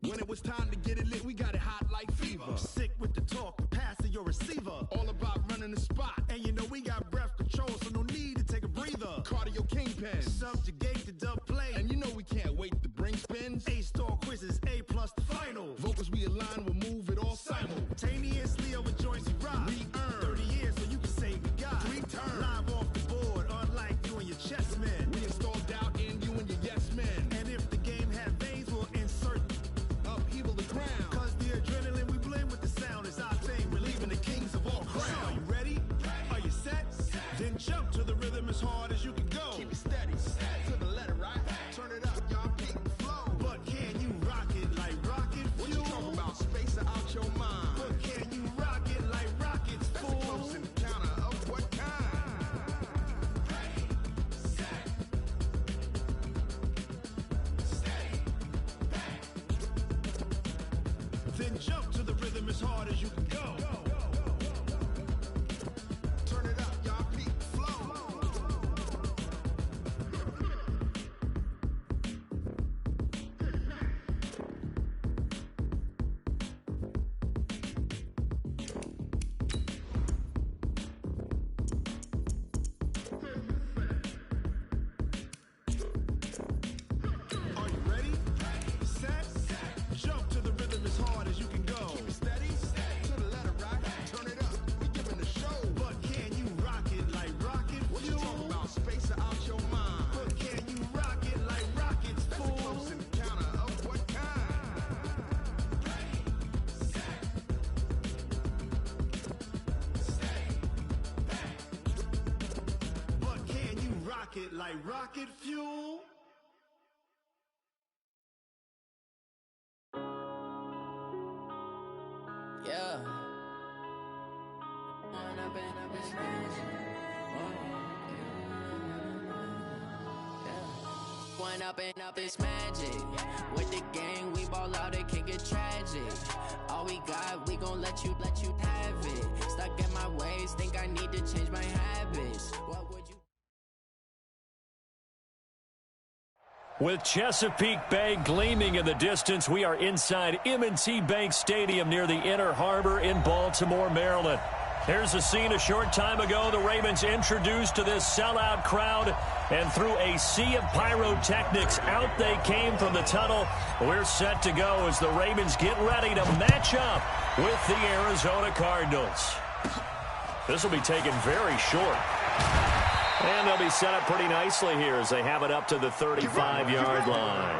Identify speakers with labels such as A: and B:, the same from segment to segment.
A: When it was time to get it lit, we got it hot like fever.
B: Sick with the talk, pass to your receiver.
A: All about running the spot.
B: And you know we got breath control, so no need to take a breather.
A: Cardio kingpin.
B: Subjugate the dub play.
A: And you know we can't wait to bring spins.
B: A-star quizzes, A+ the final.
A: Vocals we align, we'll move it all
B: simultaneously over joints we rock.
A: We earn
B: 30 years so you can say we got
A: 3 turns.
B: Live off the board, unlike you and your chess men.
A: We install doubt in you and your yes men.
B: And if the game had veins, we'll insert
A: upheaval the crown.
B: Cause the adrenaline we blend with the sound is our thing. Relieving the kings of all crowns. So are you ready? Are you set? Then jump to the rhythm as hard as you can go.
A: Keep it steady, to the letter, right? Turn it up, y'all, keep it flow.
B: But can you rock it like rocket fuel?
A: What you talking about? Space or out your mind?
B: But can you rock it like rockets, fool?
A: That's a close encounter of what kind?
B: Then jump to the rhythm as hard as you can go.
A: Turn it up, y'all, keep it flow.
B: Are you ready? Set? Jump to the rhythm as hard as you can go.
A: Keep it steady, to the letter, right? Turn it up, we giving the show.
B: But can you rock it like rocket
A: What you
B: fuel?
A: talking about? Space or out your mind?
B: But can you rock it like rockets,
A: That's a
B: fool?
A: close encounter of what kind?
B: But can you rock it like rocket fuel?
C: Yeah. One up and up is magic. With the gang, we ball out, it can get tragic. All we got, we gon' let you have it. Stuck in my ways, think I need to change my habits. What would you?
D: With Chesapeake Bay gleaming in the distance, we are inside M&T Bank Stadium near the Inner Harbor in Baltimore, Maryland. Here's a scene a short time ago. The Ravens introduced to this sellout crowd, and through a sea of pyrotechnics, out they came from the tunnel. We're set to go as the Ravens get ready to match up with the Arizona Cardinals. This will be taken very short. And they'll be set up pretty nicely here as they have it up to the 35-yard line.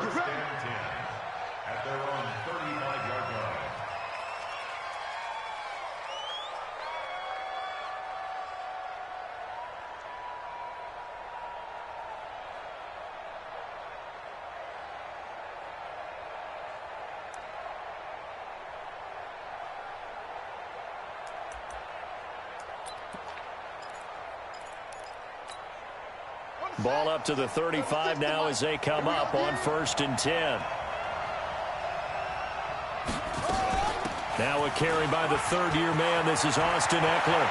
E: At their own 35-yard line.
D: Ball up to the 35 now as they come up on 1st and 10. Now a carry by the third-year man. This is Austin Eckler.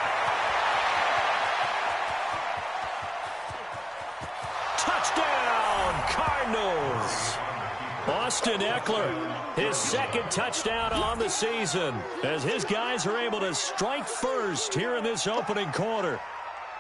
D: Touchdown, Cardinals! Austin Eckler, his second touchdown on the season, as his guys are able to strike first here in this opening quarter.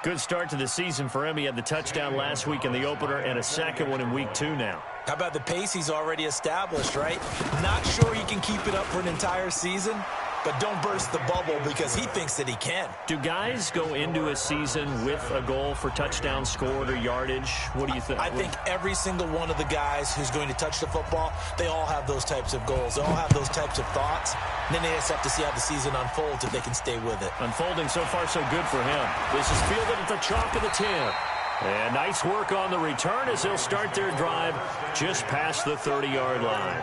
D: Good start to the season for him. He had the touchdown last week in the opener and a second one in week 2 now.
F: How about the pace he's already established, right? Not sure he can keep it up for an entire season, but don't burst the bubble because he thinks that he can.
D: Do guys go into a season with a goal for touchdown scored or yardage? What do you think?
F: I think every single one of the guys who's going to touch the football, they all have those types of goals. They all have those types of thoughts. And then they just have to see how the season unfolds if they can stay with it.
D: Unfolding so far so good for him. This is fielded at the chalk of the 10. And nice work on the return as they'll start their drive just past the 30-yard line.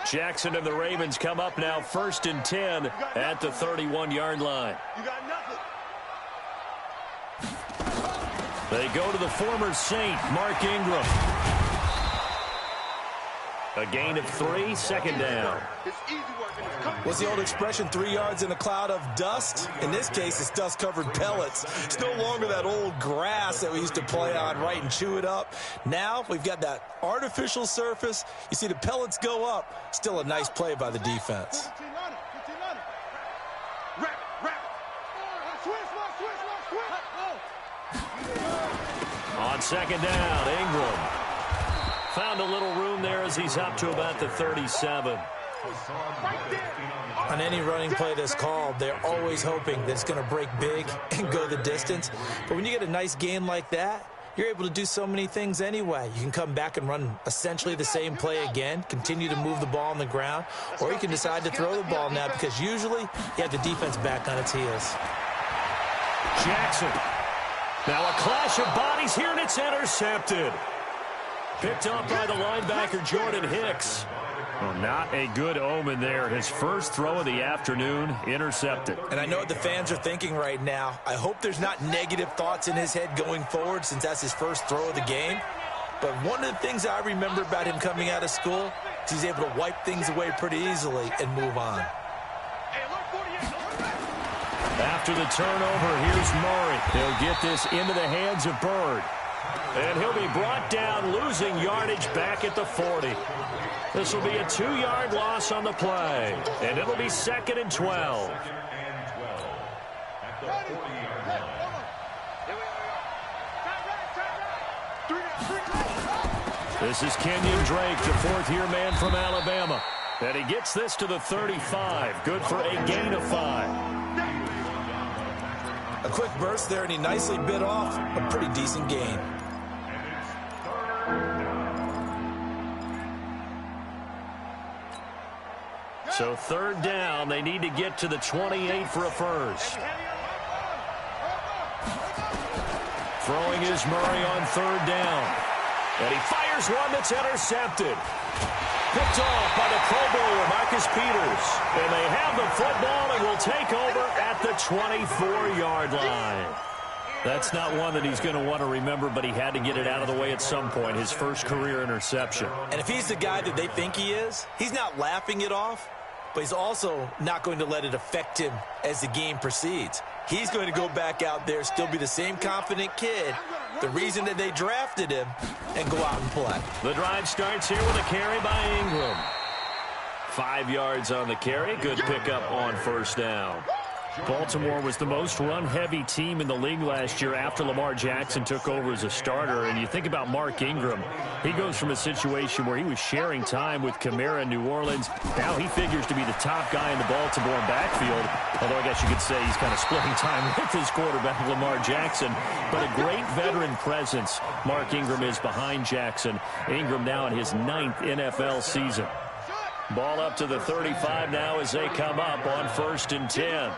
D: Jackson and the Ravens come up now 1st and 10 at the 31-yard line.
B: You got nothing.
D: They go to the former Saint, Mark Ingram. A gain of 3, second down.
F: What's the old expression, 3 yards in a cloud of dust? In this case, it's dust-covered pellets. It's no longer that old grass that we used to play on, right, and chew it up. Now we've got that artificial surface. You see the pellets go up. Still a nice play by the defense.
D: On second down, Ingram found a little room there as he's up to about the 37.
F: On any running play that's called, they're always hoping that it's going to break big and go the distance. But when you get a nice gain like that, you're able to do so many things anyway. You can come back and run essentially the same play again, continue to move the ball on the ground, or you can decide to throw the ball now because usually you have the defense back on its heels.
D: Jackson. Now a clash of bodies here, and it's intercepted. Picked up by the linebacker, Jordan Hicks. Well, not a good omen there. His first throw of the afternoon, intercepted.
F: And I know what the fans are thinking right now. I hope there's not negative thoughts in his head going forward since that's his first throw of the game. But one of the things I remember about him coming out of school is he's able to wipe things away pretty easily and move on.
D: After the turnover, here's Murray. He'll get this into the hands of Bird. And he'll be brought down, losing yardage back at the 40. This will be a 2-yard loss on the play. And it'll be 2nd and 12. This is Kenyon Drake, the fourth-year man from Alabama. And he gets this to the 35. Good for a gain of 5.
F: A quick burst there, and he nicely bit off a pretty decent gain.
D: So 3rd down, they need to get to the 28 for a first. Throwing is Murray on 3rd down. And he fires one that's intercepted. Picked off by the Pro Bowler, Marcus Peters. And they have the football and will take over at the 24-yard line. That's not one that he's going to want to remember, but he had to get it out of the way at some point, his first career interception.
F: And if he's the guy that they think he is, he's not laughing it off, but he's also not going to let it affect him as the game proceeds. He's going to go back out there, still be the same confident kid, the reason that they drafted him, and go out and play.
D: The drive starts here with a carry by Ingram. 5 yards on the carry. Good pickup on 1st down. Baltimore was the most run-heavy team in the league last year after Lamar Jackson took over as a starter. And you think about Mark Ingram. He goes from a situation where he was sharing time with Kamara in New Orleans. Now he figures to be the top guy in the Baltimore backfield. Although I guess you could say he's kind of splitting time with his quarterback, Lamar Jackson. But a great veteran presence Mark Ingram is behind Jackson. Ingram now in his 9th NFL season. Ball up to the 35 now as they come up on 1st and 10.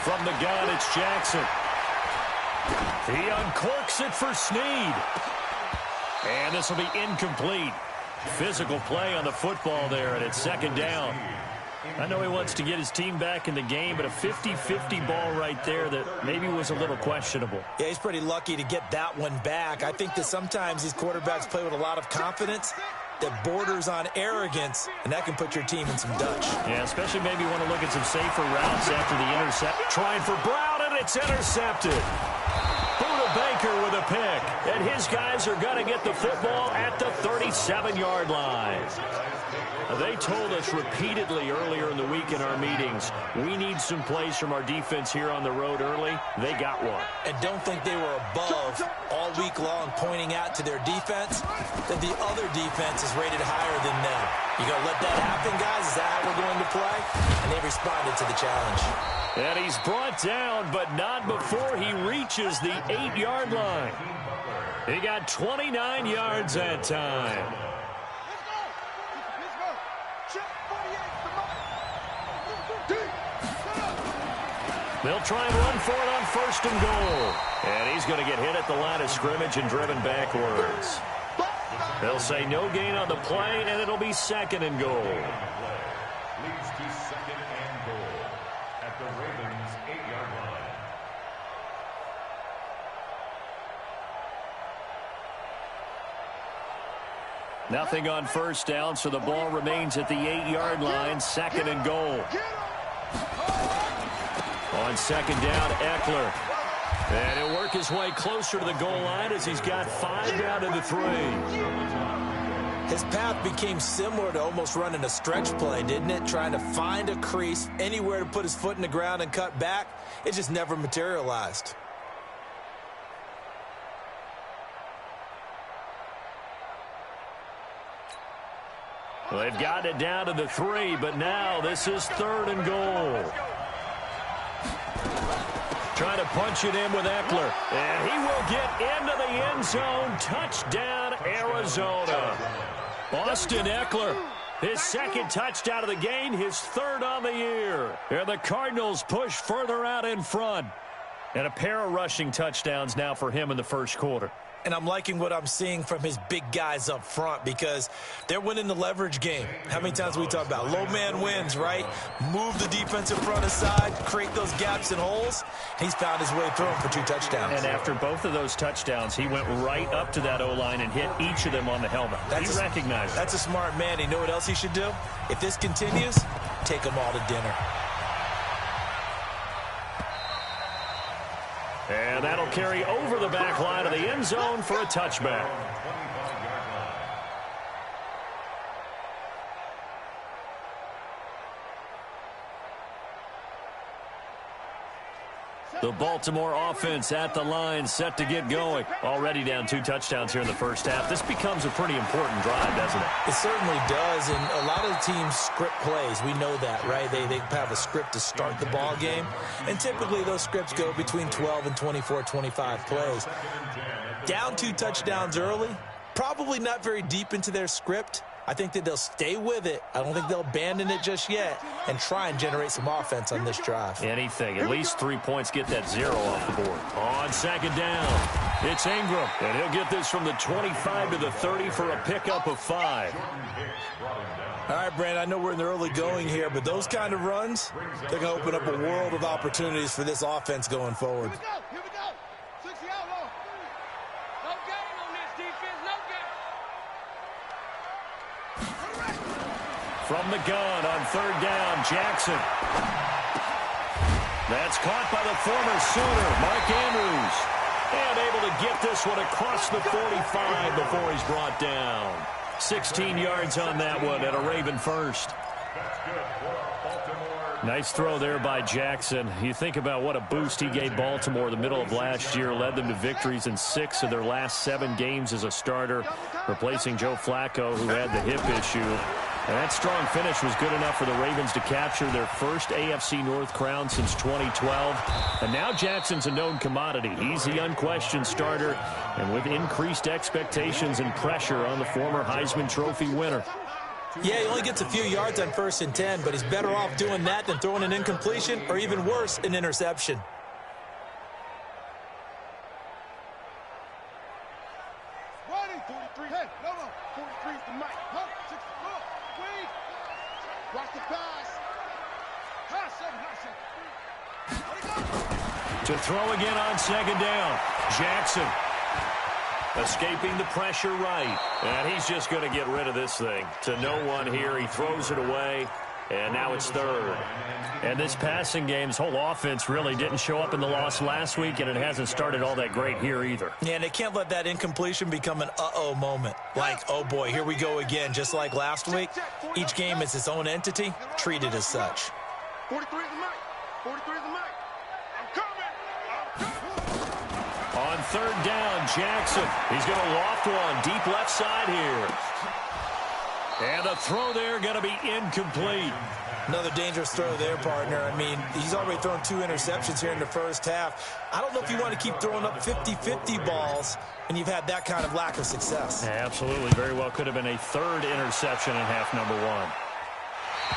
D: From the gun, it's Jackson. He uncorks it for Snead. And this will be incomplete. Physical play on the football there, and it's 2nd down. I know he wants to get his team back in the game, but a 50-50 ball right there that maybe was a little questionable.
F: Yeah, he's pretty lucky to get that one back. I think that sometimes these quarterbacks play with a lot of confidence that borders on arrogance, and that can put your team in some Dutch.
D: Yeah, especially maybe want to look at some safer routes after the intercept. Trying for Brown, and it's intercepted. Buda Baker with a pick, and his guys are going to get the football at the 37-yard line. They told us repeatedly earlier in the week in our meetings, we need some plays from our defense here on the road early. They got one.
F: And don't think they were above all week long pointing out to their defense that the other defense is rated higher than them. You going to let that happen, guys? Is that how we're going to play? And they responded to the challenge.
D: And he's brought down, but not before he reaches the 8-yard line. He got 29 yards that time. They'll try and run for it on 1st and goal. And he's going to get hit at the line of scrimmage and driven backwards. They'll say no gain on the play, and it'll be 2nd and goal.
E: Leads to 2nd and goal at the Ravens' 8-yard line.
D: Nothing on first down, so the ball remains at the 8-yard line, 2nd and goal. On 2nd down, Eckler. And he'll work his way closer to the goal line as he's got 5 down to the 3.
F: His path became similar to almost running a stretch play, didn't it? Trying to find a crease, anywhere to put his foot in the ground and cut back. It just never materialized.
D: Well, they've gotten it down to the 3, but now this is 3rd and goal. Trying to punch it in with Eckler. And he will get into the end zone. Touchdown, Arizona. Austin Eckler, his 2nd touchdown of the game, his 3rd on the year. And the Cardinals push further out in front. And a pair of rushing touchdowns now for him in the first quarter.
F: And I'm liking what I'm seeing from his big guys up front because they're winning the leverage game. How many times we talk about low man wins, right? Move the defensive front aside, create those gaps and holes. He's found his way through them for 2 touchdowns.
D: And after both of those touchdowns, he went right up to that O-line and hit each of them on the helmet. He recognized it.
F: That's a smart man. You know what else he should do? If this continues, take them all to dinner.
D: And that'll carry over the back line of the end zone for a touchback. The Baltimore offense at the line, set to get going. Already down 2 touchdowns here in the first half. This becomes a pretty important drive, doesn't it?
F: It certainly does, and a lot of the teams script plays. We know that, right? They have a script to start the ball game, and typically those scripts go between 12 and 24, 25 plays. Down 2 touchdowns early, probably not very deep into their script. I think that they'll stay with it. I don't think they'll abandon it just yet and try and generate some offense on this drive.
D: Anything. At least 3 points, get that 0 off the board. On 2nd down, it's Ingram. And he'll get this from the 25 to the 30 for a pickup of 5.
F: All right, Brandon, I know we're in the early going here, but those kind of runs, they're going to open up a world of opportunities for this offense going forward.
A: Here we go. 60 out low. No game on this defense. No game.
D: From the gun on 3rd down, Jackson. That's caught by the former Sooner, Mark Andrews. And able to get this one across the 45 before he's brought down. 16 yards on that one and a Raven first. Nice throw there by Jackson. You think about what a boost he gave Baltimore the middle of last year, led them to victories in 6 of their last 7 games as a starter, replacing Joe Flacco, who had the hip issue. And that strong finish was good enough for the Ravens to capture their first AFC North crown since 2012. And now Jackson's a known commodity. He's the unquestioned starter, and with increased expectations and pressure on the former Heisman Trophy winner.
F: Yeah, he only gets a few yards on 1st and 10, but he's better off doing that than throwing an incompletion or even worse, an interception.
A: Running 43. Hey, no. 43 is the mic. Huh? 6 look. Wait. Watch the pass. High 7.
D: To throw again on 2nd down. Jackson escaping the pressure right. And he's just going to get rid of this thing. To no one here. He throws it away. And now it's 3rd. And this passing game's whole offense really didn't show up in the loss last week, and it hasn't started all that great here either.
F: Yeah, and they can't let that incompletion become an uh-oh moment. Like, oh boy, here we go again. Just like last week, each game is its own entity, treated as such.
A: 43 is the mic. 43 is the mic. I'm coming.
D: On 3rd down, Jackson. He's going to loft one deep left side here. And the throw there going to be incomplete.
F: Another dangerous throw there, partner. I mean, he's already thrown 2 interceptions here in the first half. I don't know if you want to keep throwing up 50-50 balls when you've had that kind of lack of success.
D: Yeah, absolutely. Very well could have been a 3rd interception in half number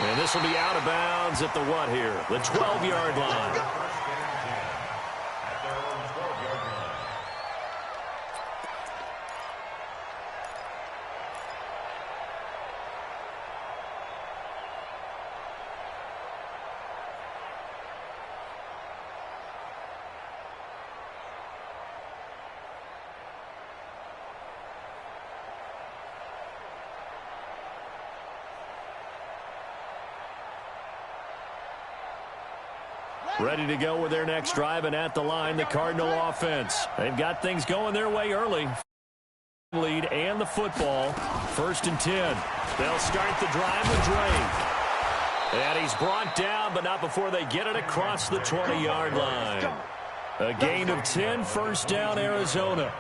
D: 1. And this will be out of bounds at the what here? The 12-yard line. Ready to go with their next drive, and at the line, the Cardinal offense. They've got things going their way early. Lead and the football. 1st and 10. They'll start the drive with Drake. And he's brought down, but not before they get it across the 20-yard line. A gain of 10, 1st down, Arizona.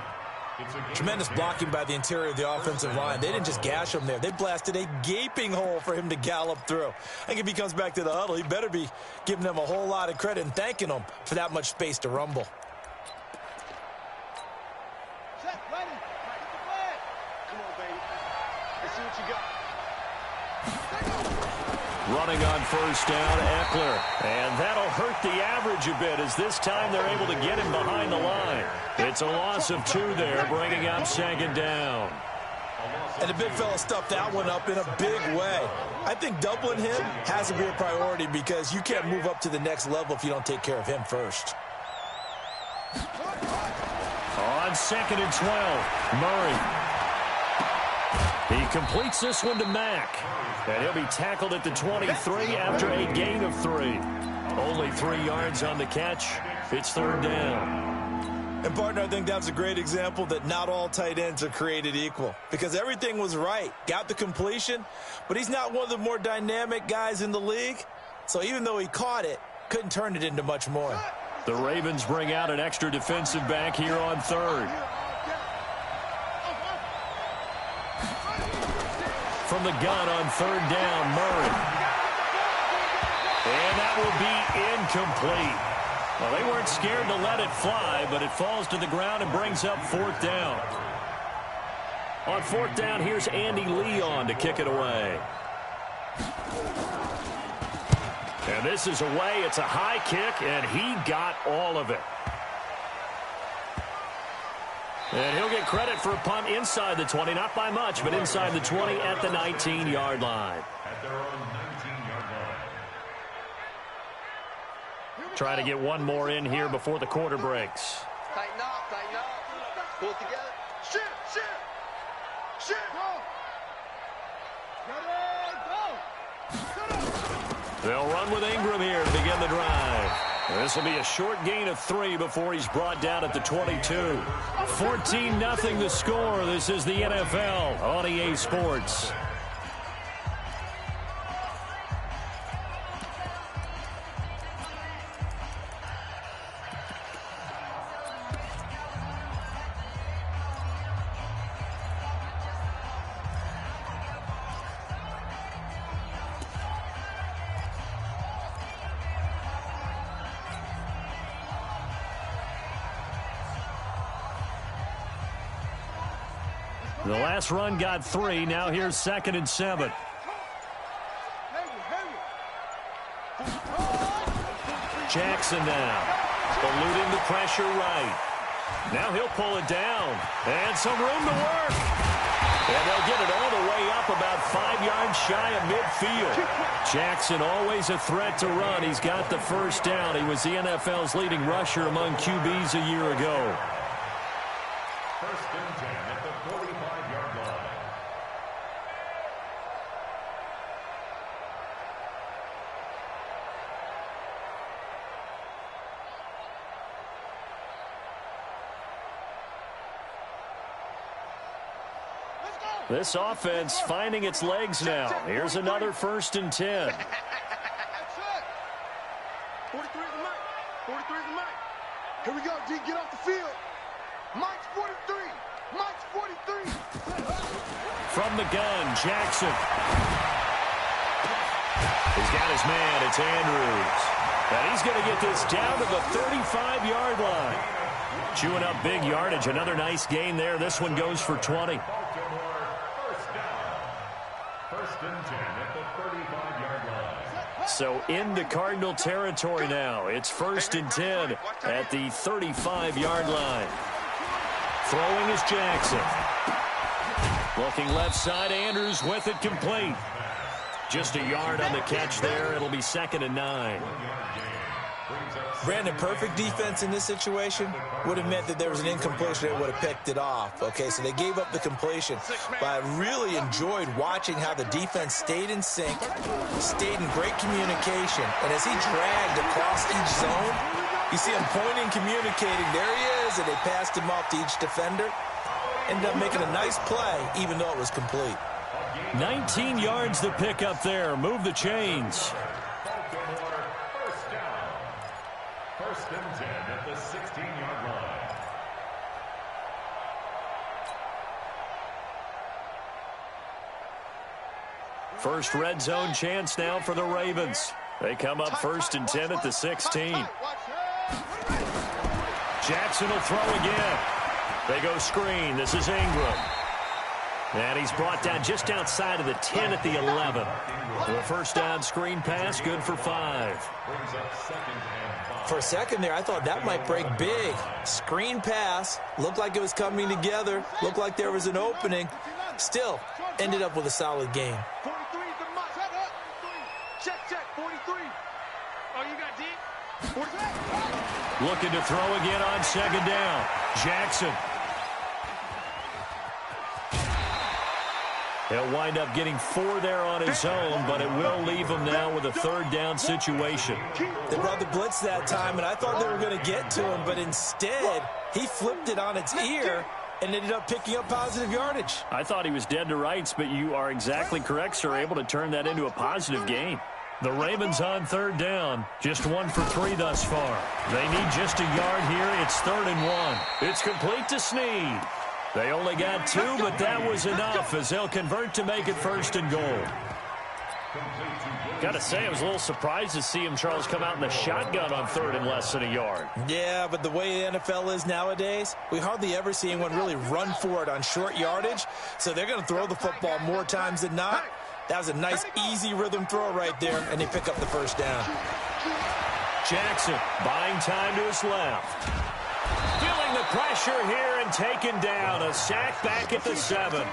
F: Tremendous blocking by the interior of the offensive line. They didn't just gash him there. They blasted a gaping hole for him to gallop through. I think if he comes back to the huddle, he better be giving them a whole lot of credit and thanking them for that much space to rumble.
A: Set, ready. Get the flag. Come on, baby. Let's see what you got.
D: Running on 1st down, Eckler. And that'll hurt the average a bit as this time they're able to get him behind the line. It's a loss of 2 there, bringing up 2nd down.
F: And the big fella stuffed that one up in a big way. I think doubling him has to be a priority because you can't move up to the next level if you don't take care of him first.
D: On 2nd and 12, Murray. He completes this one to Mack. And he'll be tackled at the 23 after a gain of 3. Only 3 yards on the catch. It's 3rd down.
F: And, partner, I think that's a great example that not all tight ends are created equal. Because everything was right. Got the completion, but he's not one of the more dynamic guys in the league. So even though he caught it, couldn't turn it into much more.
D: The Ravens bring out an extra defensive back here on 3rd. From the gun on 3rd down, Murray. And that will be incomplete. Well, they weren't scared to let it fly, but it falls to the ground and brings up 4th down. On 4th down, here's Andy Leon to kick it away. And this is away. It's a high kick, and he got all of it. And he'll get credit for a punt inside the 20, not by much, but inside the 20 at the 19-yard line.
E: At their own 19-yard line.
D: Try to get one more in here before the quarter breaks.
A: Tighten up. Pull it together. Shoot. Go.
D: They'll run with Ingram here to begin the drive. This will be a short gain of 3 before he's brought down at the 22. 14-0 the score. This is the NFL on EA Sports. The last run got 3. Now here's 2nd and 7. Jackson now. Eluding the pressure right. Now he'll pull it down. And some room to work. And they'll get it all the way up about 5 yards shy of midfield. Jackson always a threat to run. He's got the 1st down. He was the NFL's leading rusher among QBs a year ago.
E: 1st and 10 at the 45-yard line.
D: This offense finding its legs now. Here's another 1st and 10.
A: That's it. 43 is the mic. 43 is the mic. Here we go, D. Get off the field. Mike's 43. Mike's 43.
D: From the gun, Jackson. He's got his man. It's Andrews. And he's going to get this down to the 35-yard line. Chewing up big yardage. Another nice gain there. This one goes for 20.
E: Baltimore, 1st down. 1st and 10 at the 35-yard line.
D: So into Cardinal territory now. It's 1st and 10 at the 35-yard line. Throwing is Jackson. Looking left side, Andrews with it complete. Just a yard on the catch there. It'll be 2nd and 9.
F: Brandon, perfect defense in this situation would have meant that there was an incompletion. They would have picked it off. Okay, so they gave up the completion. But I really enjoyed watching how the defense stayed in sync, stayed in great communication. And as he dragged across each zone, you see him pointing, communicating. There he is, and they passed him off to each defender. Ended up making a nice play, even though it was complete.
D: 19 yards to pick up there. Move the chains.
E: First and 10 at the 16-yard line.
D: First red zone chance now for the Ravens. They come up first and 10 at the 16. Jackson will throw again. They go screen. This is Ingram. And he's brought down just outside of the 10 at the 11. The first down screen pass, good for 5.
F: For a second there, I thought that might break big. Screen pass, looked like it was coming together, looked like there was an opening. Still, ended up with a solid game.
A: 43 is the must. Check, 43. Oh, you got deep? 43.
D: Looking to throw again on second down. Jackson. He'll wind up getting 4 there on his own, but it will leave him now with a third down situation.
F: They brought the blitz that time, and I thought they were going to get to him, but instead, he flipped it on its ear and ended up picking up positive yardage.
D: I thought he was dead to rights, but you are exactly correct, sir, able to turn that into a positive gain. The Ravens on third down, just 1 for 3 thus far. They need just a yard here. It's 3rd and 1. It's complete to Snead. They only got 2, but that was enough as they'll convert to make it 1st and goal. Got to say, I was a little surprised to see him, Charles, come out in the shotgun on 3rd and less than a yard.
F: Yeah, but the way the NFL is nowadays, we hardly ever see anyone really run for it on short yardage, so they're going to throw the football more times than not. That was a nice, easy rhythm throw right there, and they pick up the first down.
D: Jackson buying time to his left. Feeling the pressure here and taken down. A sack back at the 7.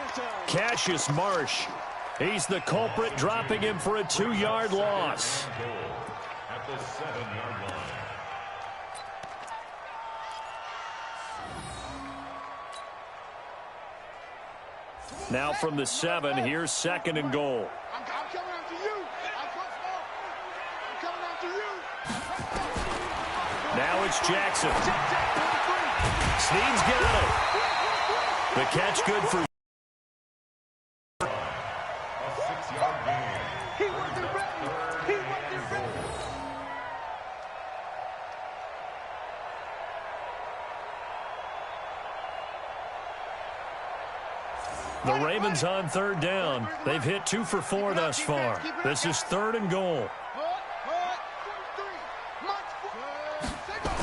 D: Cassius Marsh. He's the culprit, dropping him for a 2-yard loss.
E: At the 7-yard line.
D: Now from the 7, here's 2nd and goal.
A: I'm coming after you. I'm coming after you.
D: Now it's Jackson. Snead's got it. The catch good for.
E: A 6-yard gain.
A: He wasn't ready. He wasn't ready.
D: The Ravens on third down. They've hit 2 for 4 thus far. This is 3rd and goal.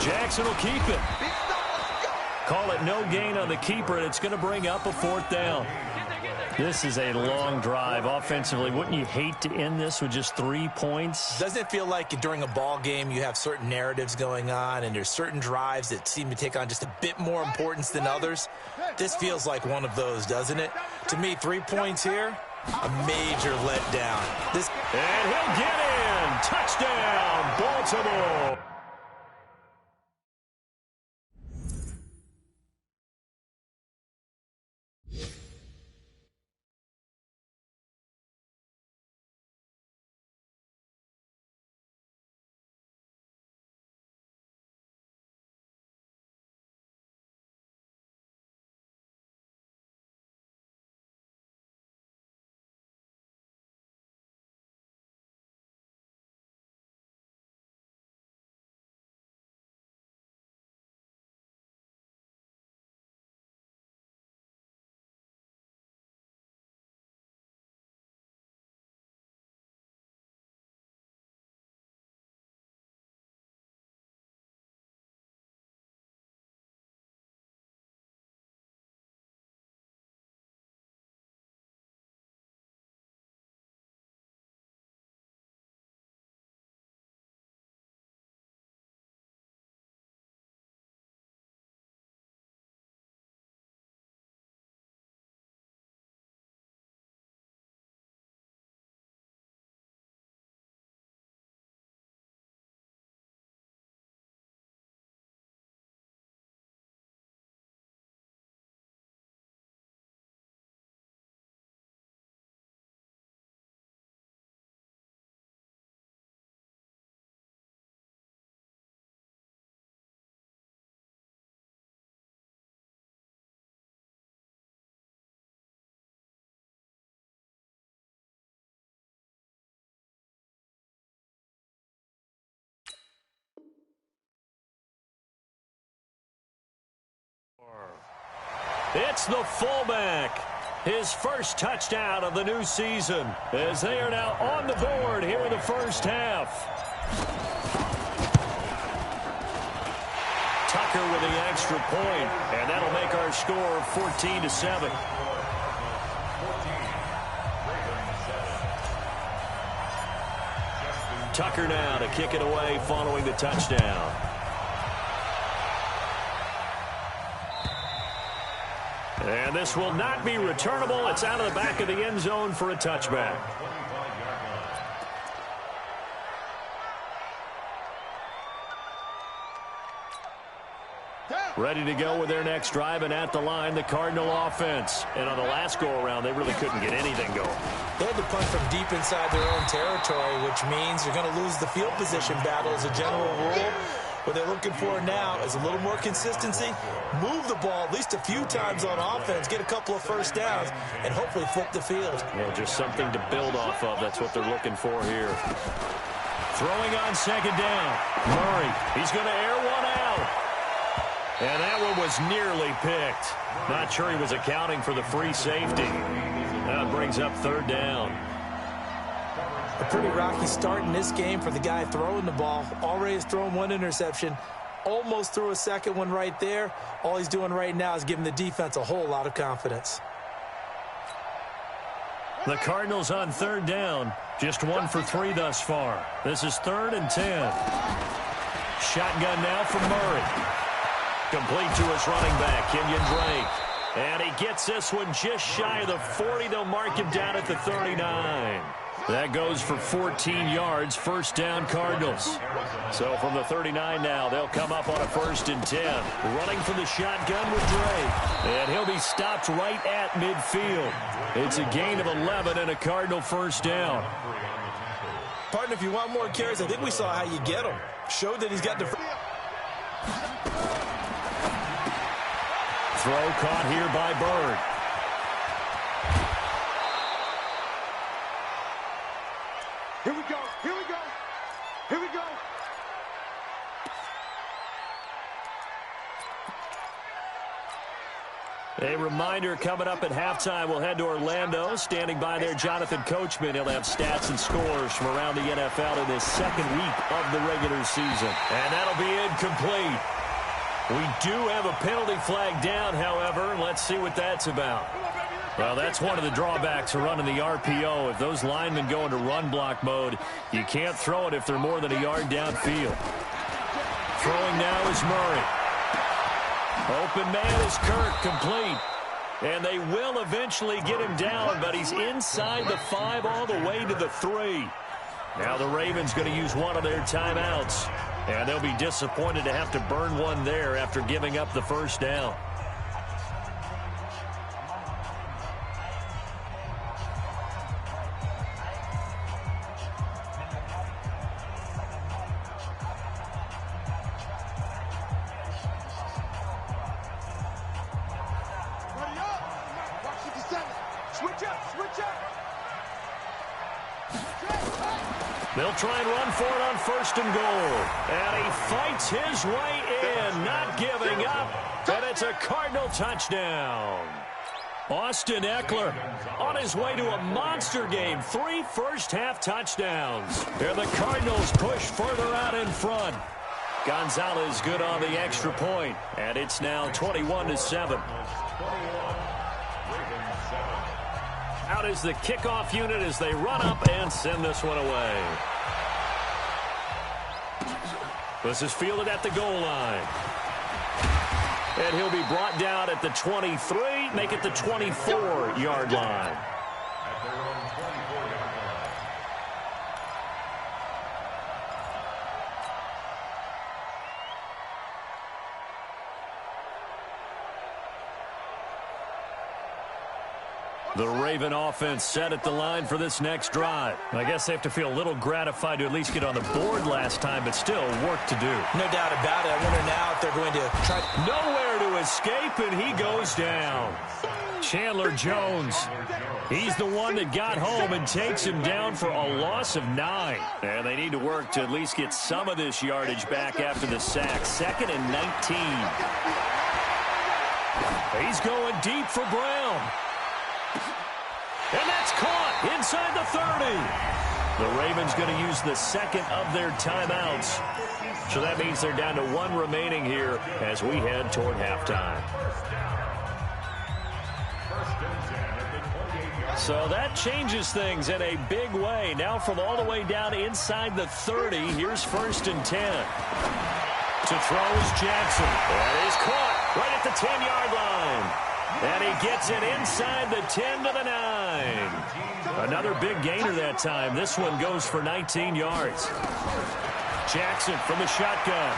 D: Jackson will keep it. Call it no gain on the keeper, and it's going to bring up a 4th down. This is a long drive offensively. Wouldn't you hate to end this with just 3 points?
F: Doesn't it feel like during a ball game you have certain narratives going on and there's certain drives that seem to take on just a bit more importance than others? This feels like one of those, doesn't it? To me, 3 points here, a major letdown.
D: And he'll get in. Touchdown, Baltimore. It's the fullback. His first touchdown of the new season as they are now on the board here in the first half. Tucker with the extra point, and that'll make our score 14-7. Tucker now to kick it away following the touchdown. And this will not be returnable. It's out of the back of the end zone for a touchback. Ready to go with their next drive, and at the line, the Cardinal offense. And on the last go-around, they really couldn't get anything going.
F: They had to punt from deep inside their own territory, which means you're going to lose the field position battle as a general rule. What they're looking for now is a little more consistency, move the ball at least a few times on offense, get a couple of first downs, and hopefully flip the field.
D: Well, just something to build off of. That's what they're looking for here. Throwing on second down. Murray, he's going to air one out. And that one was nearly picked. Not sure he was accounting for the free safety. That brings up third down.
F: A pretty rocky start in this game for the guy throwing the ball. Already has thrown one interception. Almost threw a second one right there. All he's doing right now is giving the defense a whole lot of confidence.
D: The Cardinals on third down. Just 1 for 3 thus far. This is 3rd and 10. Shotgun now from Murray. Complete to his running back, Kenyon Drake. And he gets this one just shy of the 40. They'll mark him down at the 39. That goes for 14 yards, first down Cardinals. So from the 39 now, they'll come up on a 1st and 10. Running from the shotgun with Drake. And he'll be stopped right at midfield. It's a gain of 11 and a Cardinal first down.
F: Partner, if you want more carries, I think we saw how you get them. Showed that he's got the...
D: Throw caught here by Bird.
A: Here we go. Here we go. Here we go.
D: A reminder coming up at halftime. We'll head to Orlando. Standing by there, Jonathan Coachman. He'll have stats and scores from around the NFL in this second week of the regular season. And that'll be incomplete. We do have a penalty flag down, however. Let's see what that's about. Well, that's one of the drawbacks of running the RPO. If those linemen go into run block mode, you can't throw it if they're more than a yard downfield. Throwing now is Murray. Open man is Kirk, complete. And they will eventually get him down, but he's inside the 5 all the way to the 3. Now the Ravens going to use one of their timeouts. And they'll be disappointed to have to burn one there after giving up the first down.
A: Ready up. Watch 57. Switch up. Switch up.
D: They'll try and run for it on 1st and goal. And he fights his way in, not giving up. And it's a Cardinal touchdown. Austin Eckler on his way to a monster game. 3 first-half touchdowns. And the Cardinals push further out in front. Gonzalez good on the extra point. And it's now 21-7. Out is the kickoff unit as they run up and send this one away. This is fielded at the goal line. And he'll be brought down at the 23, make it the 24-yard line. The Raven offense set at the line for this next drive. I guess they have to feel a little gratified to at least get on the board last time, but still work to do.
F: No doubt about it. I wonder now if they're going to try.
D: Nowhere to escape, and he goes down. Chandler Jones. He's the one that got home and takes him down for a loss of 9. And they need to work to at least get some of this yardage back after the sack. 2nd and 19. He's going deep for Brown. And that's caught inside the 30. The Ravens going to use the second of their timeouts. So that means they're down to one remaining here as we head toward halftime. So that changes things in a big way. Now from all the way down inside the 30, here's 1st and 10. To throw is Jackson. That is caught right at the 10-yard line. And he gets it inside the 10 to the 9. Another big gainer that time. This one goes for 19 yards. Jackson from the shotgun.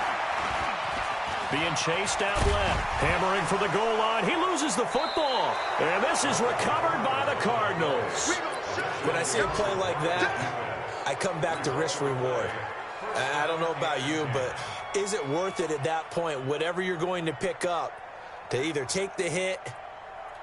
D: Being chased out left. Hammering for the goal line. He loses the football. And this is recovered by the Cardinals.
F: When I see a play like that, I come back to risk-reward. I don't know about you, but is it worth it at that point, whatever you're going to pick up, to either take the hit,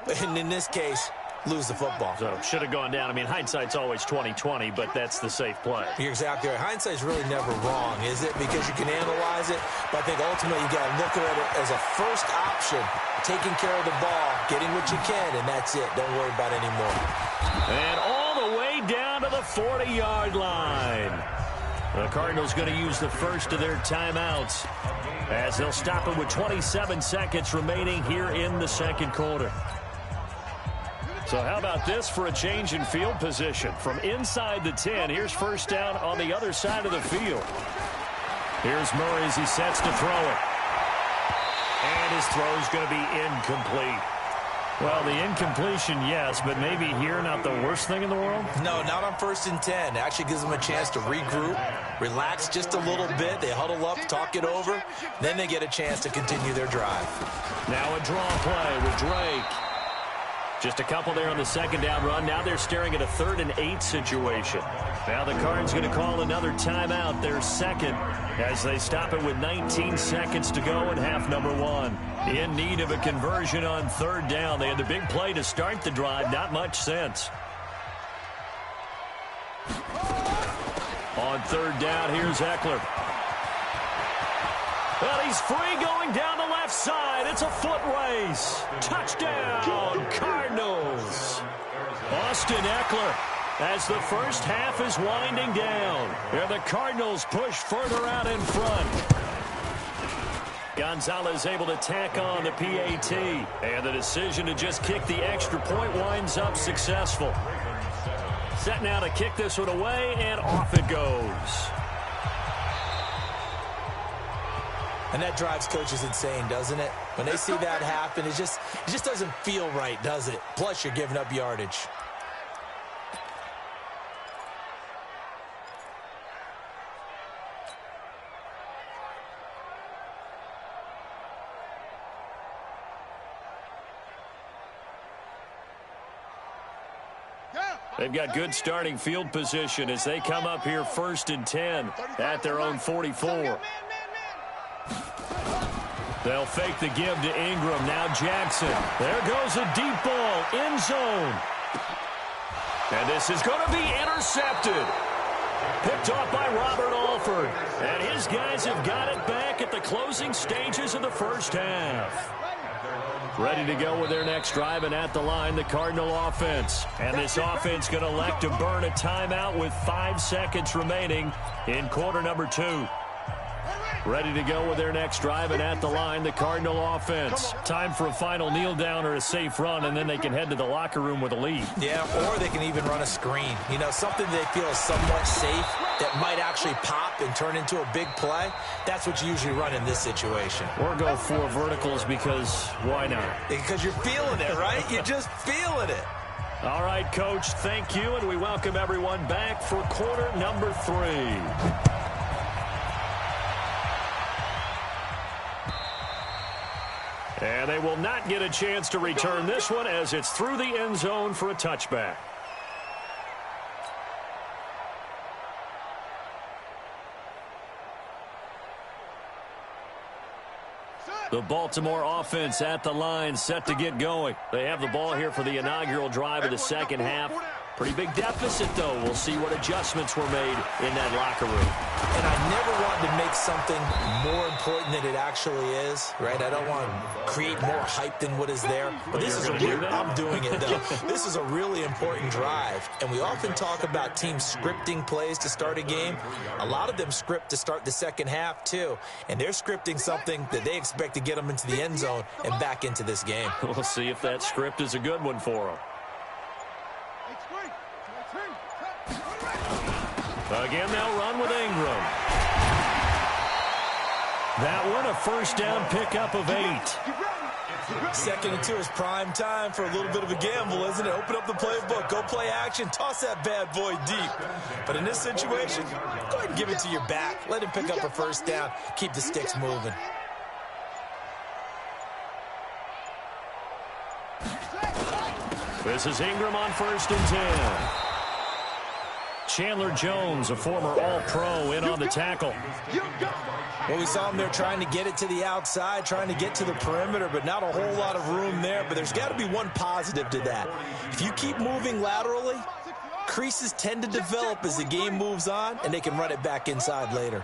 F: and in this case, lose the football?
D: So should have gone down. I mean, hindsight's always 20/20, but that's the safe play.
F: You're exactly right. Hindsight's really never wrong, is it? Because you can analyze it, but I think ultimately you got to look at it as a first option, taking care of the ball, getting what you can, and that's it. Don't worry about it anymore.
D: And all the way down to the 40-yard line. The Cardinals going to use the first of their timeouts as they'll stop it with 27 seconds remaining here in the second quarter. So how about this for a change in field position? From inside the 10, here's 1st down on the other side of the field. Here's Murray as he sets to throw it. And his throw's going to be incomplete. Well, the incompletion, yes, but maybe here not the worst thing in the world?
F: No, not on 1st and 10. It actually gives them a chance to regroup, relax just a little bit. They huddle up, talk it over. Then they get a chance to continue their drive.
D: Now a draw play with Drake. Just a couple there on the second down run. Now they're staring at a 3rd and 8 situation. Now the Cards going to call another timeout, their second, as they stop it with 19 seconds to go in half number 1. In need of a conversion on 3rd down. They had the big play to start the drive. Not much sense. On 3rd down, here's Eckler. Well, he's free going down the left side. It's a foot race. Touchdown, Cardinals. Austin Eckler, as the first half is winding down. And the Cardinals push further out in front. Gonzalez able to tack on the PAT. And the decision to just kick the extra point winds up successful. Set now to kick this one away, and off it goes.
F: And that drives coaches insane, doesn't it? When they see that happen, it just doesn't feel right, does it? Plus, you're giving up yardage.
D: They've got good starting field position as they come up here 1st and 10 at their own 44. They'll fake the give to Ingram. Now Jackson. There goes a deep ball. End zone. And this is going to be intercepted. Picked off by Robert Alford. And his guys have got it back at the closing stages of the first half. Ready to go with their next drive, and at the line, the Cardinal offense. And this offense going to elect to burn a timeout with 5 seconds remaining in quarter number 2. Ready to go with their next drive, and at the line, the Cardinal offense. Time for a final kneel down or a safe run, and then they can head to the locker room with a lead.
F: Yeah, or they can even run a screen. You know, something they feel is somewhat safe that might actually pop and turn into a big play. That's what you usually run in this situation.
D: Or go 4 verticals because why not?
F: Because you're feeling it, right? You're just feeling it.
D: All right, Coach, thank you, and we welcome everyone back for quarter number 3. And they will not get a chance to return this one as it's through the end zone for a touchback. The Baltimore offense at the line, set to get going. They have the ball here for the inaugural drive of the second half. Pretty big deficit, though. We'll see what adjustments were made in that locker room.
F: And I never wanted to make something more important than it actually is, right? I don't want to create more hype than what is there. But this is I'm doing it, though. This is a really important drive. And we often talk about teams scripting plays to start a game. A lot of them script to start the second half, too. And they're scripting something that they expect to get them into the end zone and back into this game.
D: We'll see if that script is a good one for them. Again, they'll run with Ingram. That one, a first down pickup of 8.
F: 2nd and 2 is prime time for a little bit of a gamble, isn't it? Open up the playbook, go play action, toss that bad boy deep. But in this situation, go ahead and give it to your back. Let him pick up a first down. Keep the sticks moving.
D: This is Ingram on 1st and 10. Chandler Jones, a former All-Pro, in on the tackle.
F: Well, we saw him there trying to get it to the outside, trying to get to the perimeter, but not a whole lot of room there. But there's got to be one positive to that. If you keep moving laterally, creases tend to develop as the game moves on, and they can run it back inside later.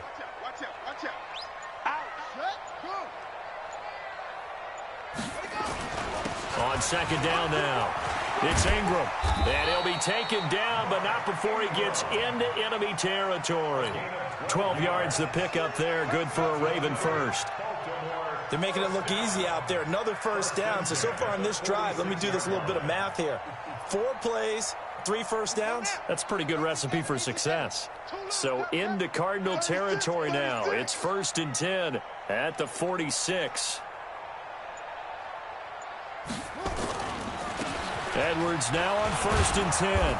D: On 2nd down now, it's Ingram. And he'll be taken down, but not before he gets into enemy territory. 12 yards the pickup there. Good for a Raven first.
F: They're making it look easy out there. Another first down. So far on this drive, let me do this little bit of math here. 4 plays, 3 first downs.
D: That's a pretty good recipe for success. So into Cardinal territory now. It's 1st and 10 at the 46. Edwards now on 1st and 10.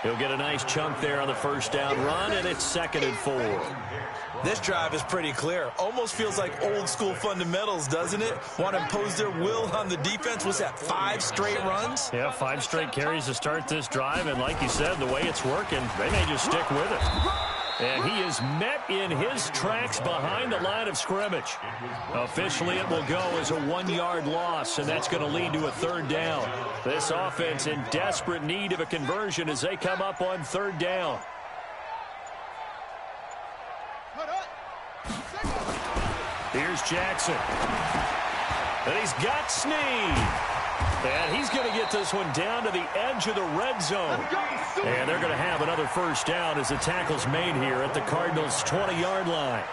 D: He'll get a nice chunk there on the first down run, and it's 2nd and 4.
F: This drive is pretty clear. Almost feels like old school fundamentals, doesn't it? Want to impose their will on the defense. Was that 5 straight runs?
D: Yeah, 5 straight carries to start this drive, and like you said, the way it's working, they may just stick with it. And he is met in his tracks behind the line of scrimmage. Officially, it will go as a 1-yard loss, and that's going to lead to a 3rd down. This offense in desperate need of a conversion as they come up on 3rd down. Here's Jackson. And he's got Snead. And he's going to get this one down to the edge of the red zone. And they're going to have another first down as the tackle's made here at the Cardinals' 20-yard line.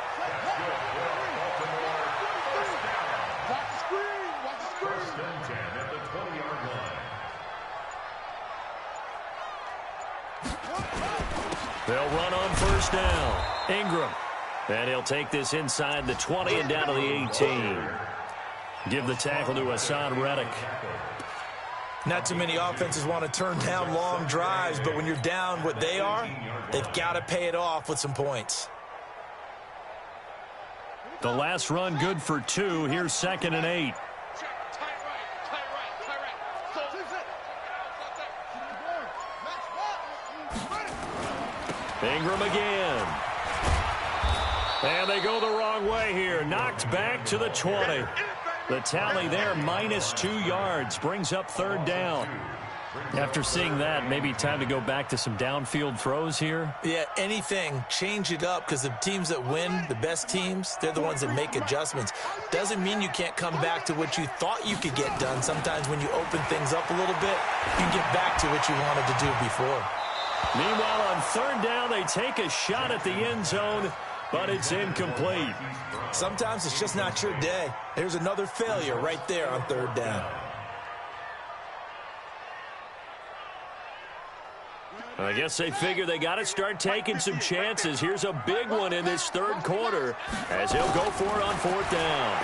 E: First and 10 at the 20-yard line.
D: They'll run on first down. Ingram. And he'll take this inside the 20 and down to the 18. Give the tackle to Hassan Reddick.
F: Not too many offenses want to turn down long drives, but when you're down what they are, they've got to pay it off with some points.
D: The last run good for 2. Here's 2nd and 8. Ingram again. And they go the wrong way here. Knocked back to the 20. The tally there, -2 yards, brings up 3rd down. After seeing that, maybe time to go back to some downfield throws here.
F: Yeah, anything. Change it up, because the teams that win, the best teams, they're the ones that make adjustments. Doesn't mean you can't come back to what you thought you could get done. Sometimes when you open things up a little bit, you can get back to what you wanted to do before.
D: Meanwhile, on 3rd down, they take a shot at the end zone, but it's incomplete.
F: Sometimes it's just not your day. There's another failure right there on 3rd down.
D: I guess they figure they got to start taking some chances. Here's a big one in this 3rd quarter as he'll go for it on 4th down.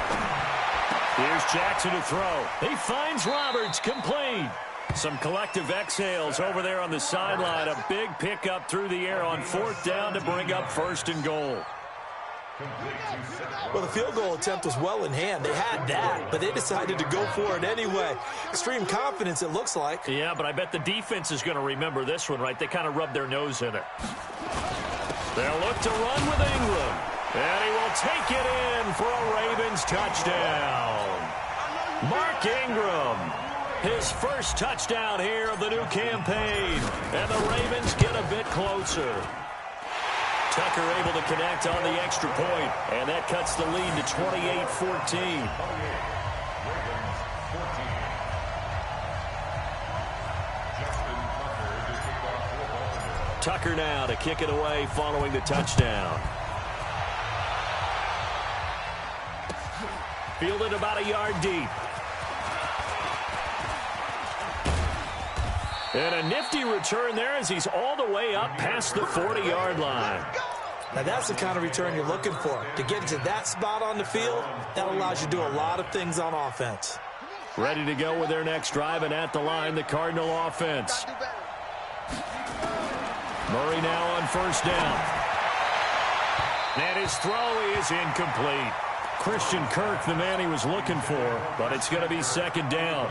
D: Here's Jackson to throw. He finds Roberts, complete. Some collective exhales over there on the sideline. A big pickup through the air on 4th down to bring up 1st and goal.
F: Well, the field goal attempt was well in hand. They had that, but they decided to go for it anyway. Extreme confidence, it looks like.
D: Yeah, but I bet the defense is going to remember this one, right? They kind of rubbed their nose in it. They'll look to run with Ingram. And he will take it in for a Ravens touchdown. Mark Ingram. His first touchdown here of the new campaign. And the Ravens get a bit closer. Tucker able to connect on the extra point, and that cuts the lead to 28-14. Tucker now to kick it away following the touchdown. Fielded about a yard deep. And a nifty return there as he's all the way up past the 40-yard line.
F: Now that's the kind of return you're looking for. To get into that spot on the field, that allows you to do a lot of things on offense.
D: Ready to go with their next drive, and at the line, the Cardinal offense. Murray now on first down. And his throw is incomplete. Christian Kirk, the man he was looking for, but it's going to be second down.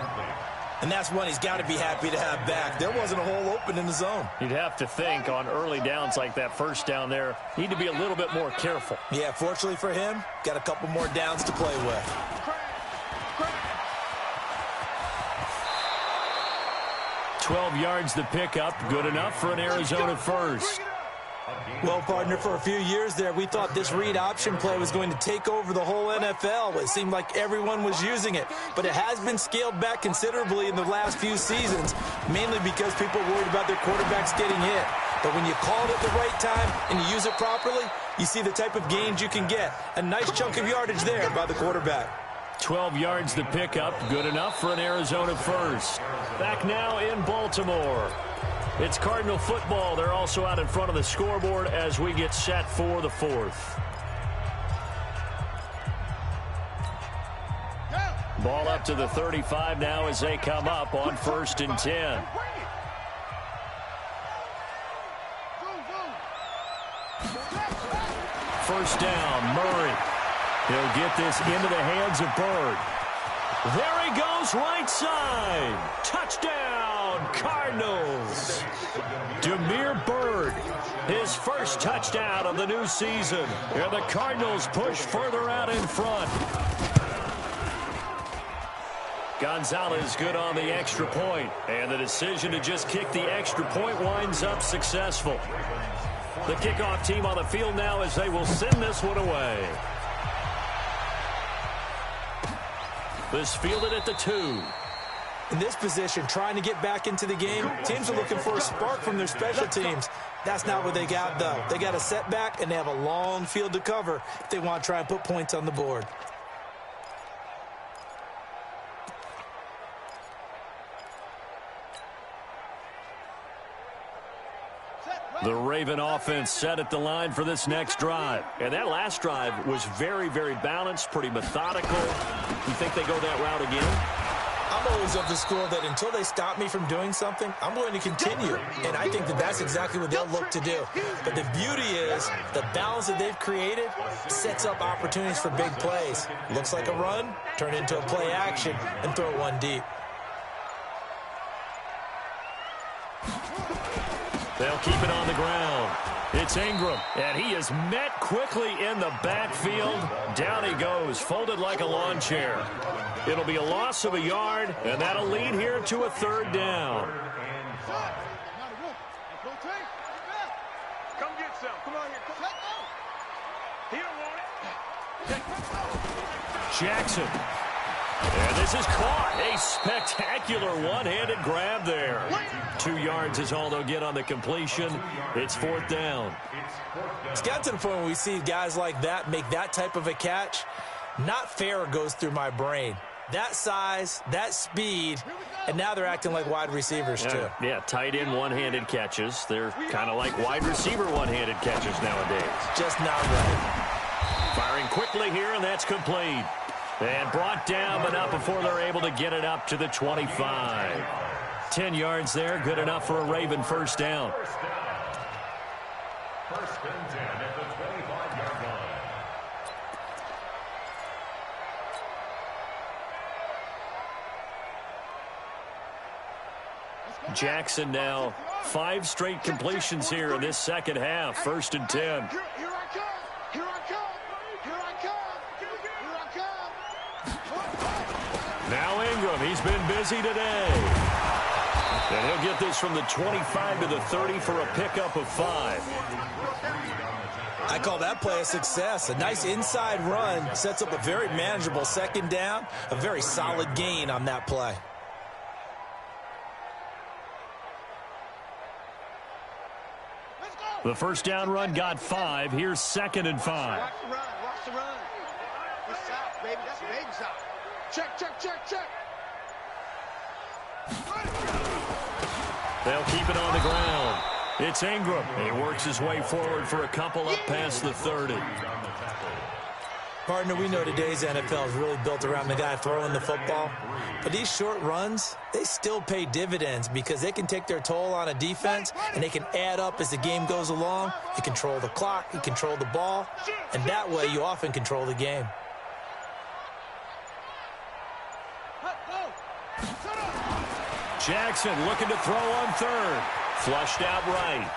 F: And that's one he's got to be happy to have back. There wasn't a hole open in the zone.
D: You'd have to think on early downs like that first down there, need to be a little bit more careful.
F: Yeah, fortunately for him, got a couple more downs to play with.
D: 12 yards the pickup, good enough for an Arizona first.
F: Well, partner, for a few years there, we thought this read option play was going to take over the whole NFL. It seemed like everyone was using it, but it has been scaled back considerably in the last few seasons, mainly because people are worried about their quarterbacks getting hit. But when you call it at the right time and you use it properly, you see the type of gains you can get. A nice chunk of yardage there by the quarterback.
D: 12 yards the pickup, good enough for an Arizona first. Back now in Baltimore. It's Cardinal football. They're also out in front of the scoreboard as we get set for the fourth. Ball up to the 35 now as they come up on 1st and 10. First down, Murray. He'll get this into the hands of Bird. There he goes, right side. Touchdown, Cardinals. Damiere Byrd, his first touchdown of the new season. And the Cardinals push further out in front. Gonzalez good on the extra point. And the decision to just kick the extra point winds up successful. The kickoff team on the field now as they will send this one away. This fielded at the 2.
F: In this position, trying to get back into the game, teams are looking for a spark from their special teams. That's not what they got, though. They got a setback, and they have a long field to cover if they want to try and put points on the board.
D: The Raven offense set at the line for this next drive. And that last drive was very, very balanced, pretty methodical. You think they go that route again?
F: I'm always of the school that until they stop me from doing something, I'm going to continue. And I think that that's exactly what they'll look to do. But the beauty is the balance that they've created sets up opportunities for big plays. Looks like a run, turn into a play action, and throw one deep.
D: They'll keep it on the ground. It's Ingram, and he is met quickly in the backfield. Down he goes, folded like a lawn chair. It'll be a loss of a yard, and that'll lead here to a 3rd down.
A: Come get some. Come on here. He don't want it.
D: Jackson. And this is caught. A spectacular one-handed grab there. 2 yards is all they'll get on the completion. It's 4th down.
F: It's got to the point where we see guys like that make that type of a catch. Not fair goes through my brain. That size, that speed, and now they're acting like wide receivers too.
D: Yeah, tight end one-handed catches. They're kind of like wide receiver one-handed catches nowadays.
F: Just not right.
D: Firing quickly here, and that's complete. And brought down, but not before they're able to get it up to the 25. 10 yards there, good enough for a Raven first down.
E: First and 10 at the 25-yard line.
D: Jackson now 5 straight completions here in this second half. 1st and 10.
A: Here I come. Here I come. Here I come. Here I come.
D: Now Ingram, he's been busy today. And he'll get this from the 25 to the 30 for a pickup of 5.
F: I call that play a success. A nice inside run sets up a very manageable second down, a very solid gain on that play.
D: The first down run got 5. Here's 2nd and 5.
A: Watch the run. Watch the run. It's out, baby. That's baby out. Check, check, check, check.
D: They'll keep it on the ground. It's Ingram. He works his way forward for a couple up past the 30.
F: Partner, we know today's NFL is really built around the guy throwing the football. But these short runs, they still pay dividends because they can take their toll on a defense and they can add up as the game goes along. You control the clock, you control the ball, and that way you often control the game.
D: Jackson looking to throw on 3rd. Flushed out right.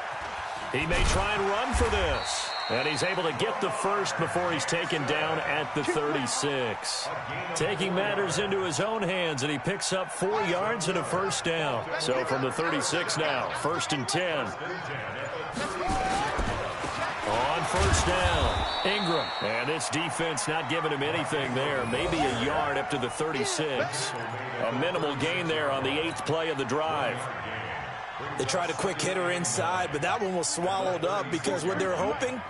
D: He may try and run for this. And he's able to get the first before he's taken down at the 36. Taking matters into his own hands, and he picks up 4 yards and a first down. So from the 36 now, 1st and 10. On first down, Ingram. And this defense not giving him anything there. Maybe a yard up to the 36. A minimal gain there on the 8th play of the drive.
F: They tried a quick hitter inside, but that one was swallowed up because what they're hoping,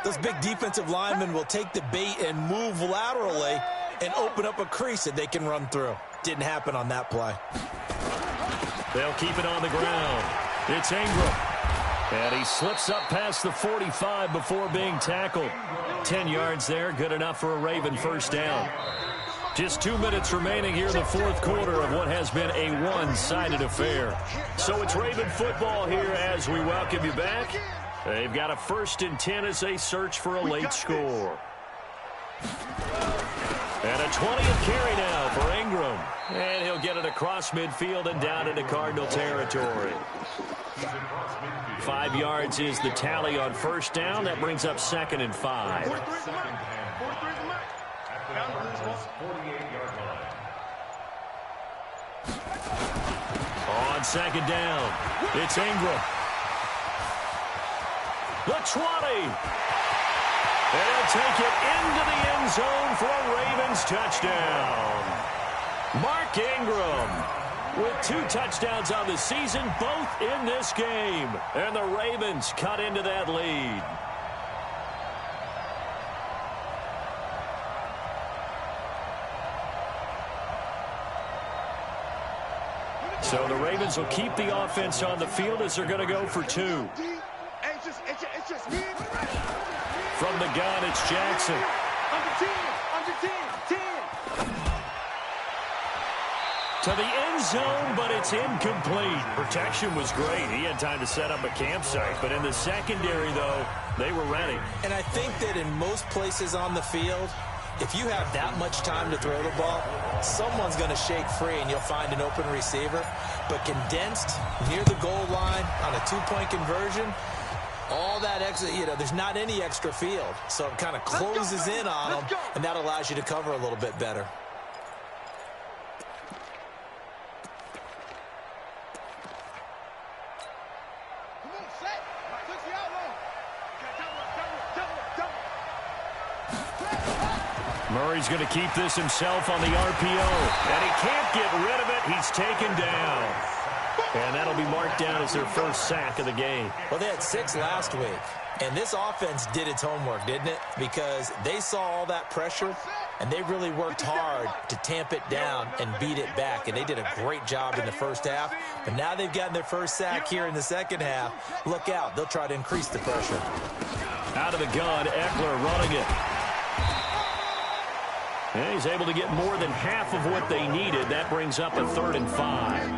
F: those big defensive linemen will take the bait and move laterally and open up a crease that they can run through. Didn't happen on that play.
D: They'll keep it on the ground. It's Ingram. And he slips up past the 45 before being tackled. 10 yards there, good enough for a Raven first down. Just 2 minutes remaining here in the 4th quarter of what has been a one-sided affair. So it's Raven football here as we welcome you back. They've got a 1st and 10 as they search for a late score. And a 20th carry now for Ingram. And he'll get it across midfield and down into Cardinal territory. 5 yards is the tally on first down. That brings up 2nd and 5. On 2nd down, it's Ingram. The 20. And he'll take it into the end zone for a Ravens touchdown. Mark Ingram with 2 touchdowns on the season, both in this game. And the Ravens cut into that lead. So the Ravens will keep the offense on the field as they're going to go for 2. From the gun, it's Jackson. To the end zone, but it's incomplete. Protection was great. He had time to set up a campsite. But in the secondary, though, they were ready.
F: And I think that in most places on the field, if you have that much time to throw the ball, someone's going to shake free and you'll find an open receiver. But condensed near the goal line on a 2-point conversion, all that extra, there's not any extra field. So it kind of closes in on them, and that allows you to cover a little bit better.
D: Murray's going to keep this himself on the RPO, and he can't get rid of it. He's taken down. And that'll be marked down as their first sack of the game.
F: Well, they had 6 last week, and this offense did its homework, didn't it? Because they saw all that pressure, and they really worked hard to tamp it down and beat it back, and they did a great job in the first half. But now they've gotten their first sack here in the second half. Look out. They'll try to increase the pressure.
D: Out of the gun, Eckler running it. And he's able to get more than half of what they needed. That brings up a 3rd and 5.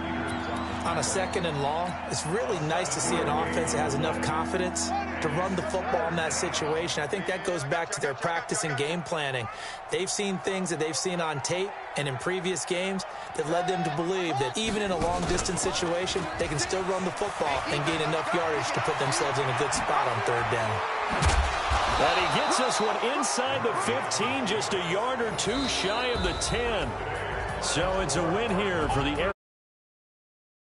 F: On a 2nd and long, it's really nice to see an offense that has enough confidence to run the football in that situation. I think that goes back to their practice and game planning. They've seen things that they've seen on tape and in previous games that led them to believe that even in a long-distance situation, they can still run the football and gain enough yardage to put themselves in a good spot on 3rd down.
D: And he gets this one inside the 15, just a yard or 2 shy of the 10. So it's a win here for the Air.